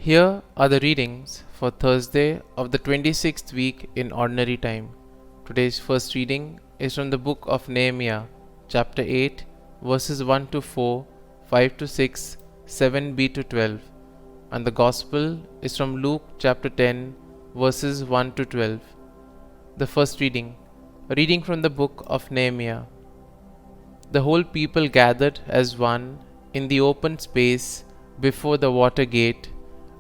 Here are the readings for Thursday of the 26th week in Ordinary Time. Today's first reading is from the book of Nehemiah, chapter 8, verses 1 to 4, 5 to 6, 7b to 12, and the Gospel is from Luke chapter 10, verses 1 to 12. The first reading, a reading from the book of Nehemiah. The whole people gathered as one in the open space before the water gate,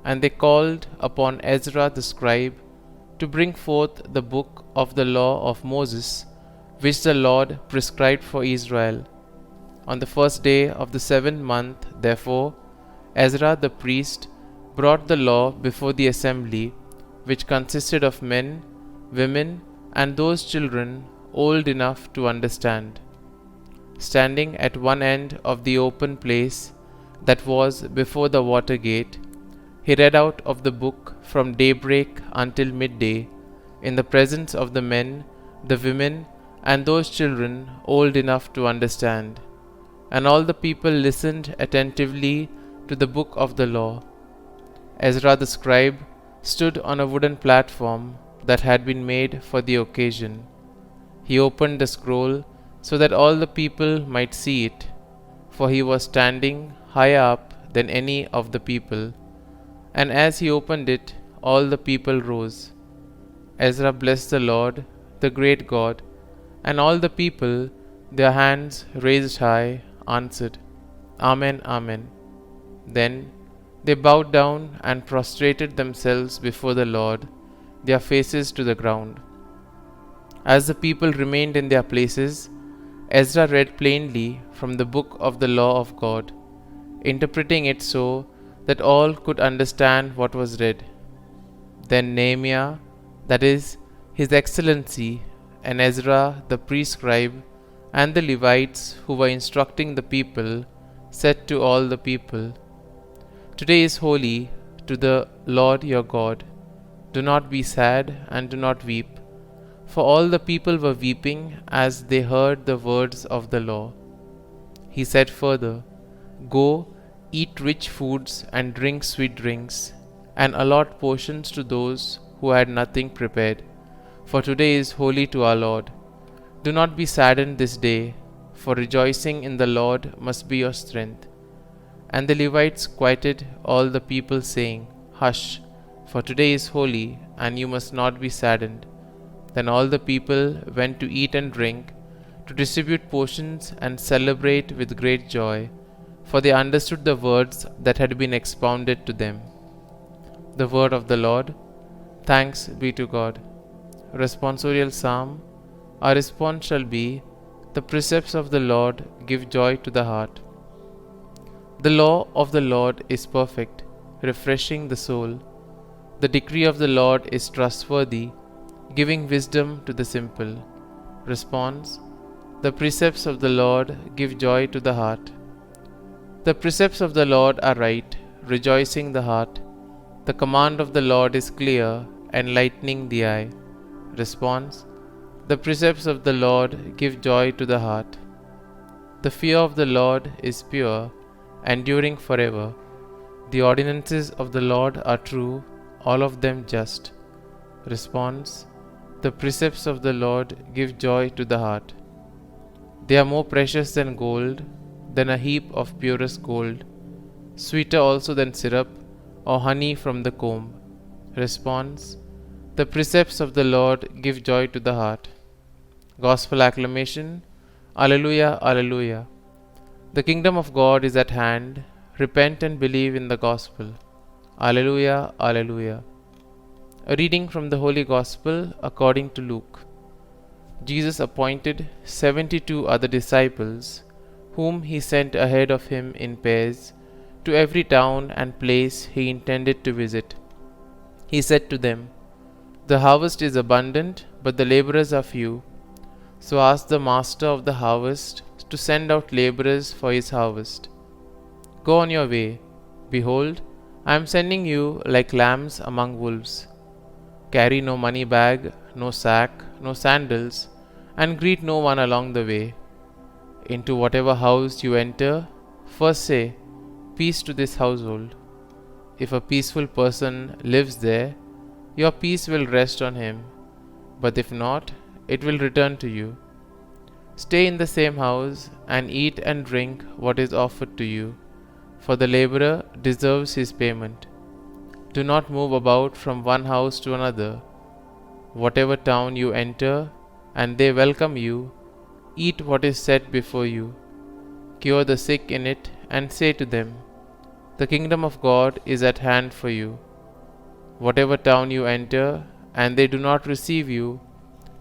and they called upon Ezra the scribe to bring forth the book of the law of Moses, which the Lord prescribed for Israel. On the first day of the 7th month, therefore, Ezra the priest brought the law before the assembly, which consisted of men, women, and those children old enough to understand. Standing at one end of the open place that was before the water gate, he read out of the book from daybreak until midday, in the presence of the men, the women, and those children old enough to understand. And all the people listened attentively to the book of the law. Ezra the scribe stood on a wooden platform that had been made for the occasion. He opened the scroll so that all the people might see it, for he was standing higher up than any of the people. And as he opened it, all the people rose. Ezra blessed the Lord, the great God, and all the people, their hands raised high, answered, Amen, Amen. Then they bowed down and prostrated themselves before the Lord, their faces to the ground. As the people remained in their places, Ezra read plainly from the book of the law of God, interpreting it so that all could understand what was read. Then Nehemiah, that is, His Excellency, and Ezra the priest scribe, and the Levites who were instructing the people, said to all the people, Today is holy to the Lord your God. Do not be sad and do not weep. For all the people were weeping as they heard the words of the law. He said further, Go, eat rich foods and drink sweet drinks, and allot portions to those who had nothing prepared. For today is holy to our Lord. Do not be saddened this day, for rejoicing in the Lord must be your strength. And the Levites quieted all the people, saying, Hush, for today is holy, and you must not be saddened. Then all the people went to eat and drink, to distribute portions and celebrate with great joy, for they understood the words that had been expounded to them. The word of the Lord. Thanks be to God. Responsorial Psalm. Our response shall be, The precepts of the Lord give joy to the heart. The law of the Lord is perfect, refreshing the soul. The decree of the Lord is trustworthy, giving wisdom to the simple. Response. The precepts of the Lord give joy to the heart. The precepts of the Lord are right, rejoicing the heart. The command of the Lord is clear, enlightening the eye. Response. The precepts of the Lord give joy to the heart. The fear of the Lord is pure, enduring forever. The ordinances of the Lord are true, all of them just. Response. The precepts of the Lord give joy to the heart. They are more precious than gold, than a heap of purest gold, sweeter also than syrup or honey from the comb. Response. The precepts of the Lord give joy to the heart. Gospel acclamation. Alleluia, Alleluia. The kingdom of God is at hand. Repent and believe in the gospel. Alleluia, Alleluia. A reading from the Holy Gospel according to Luke. Jesus appointed 72 other disciples, whom he sent ahead of him in pairs, to every town and place he intended to visit. He said to them, The harvest is abundant, but the laborers are few. So ask the master of the harvest to send out laborers for his harvest. Go on your way. Behold, I am sending you like lambs among wolves. Carry no money bag, no sack, no sandals, and greet no one along the way. Into whatever house you enter, first say, Peace to this household. if a peaceful person lives there, your peace will rest on him, but if not, it will return to you. Stay in the same house and eat and drink what is offered to you, for the laborer deserves his payment. Do not move about from one house to another. Whatever town you enter, and they welcome you, eat what is set before you. Cure the sick in it, and say to them, the kingdom of God is at hand for you. Whatever town you enter, and they do not receive you,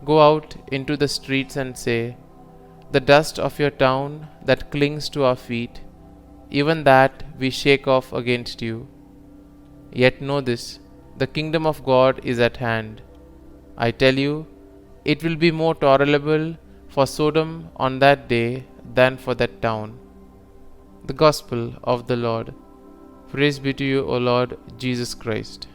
go out into the streets and say, the dust of your town that clings to our feet, even that we shake off against you. Yet know this, the kingdom of God is at hand. I tell you, it will be more tolerable for Sodom on that day than for that town. The Gospel of the Lord. Praise be to you, O Lord Jesus Christ.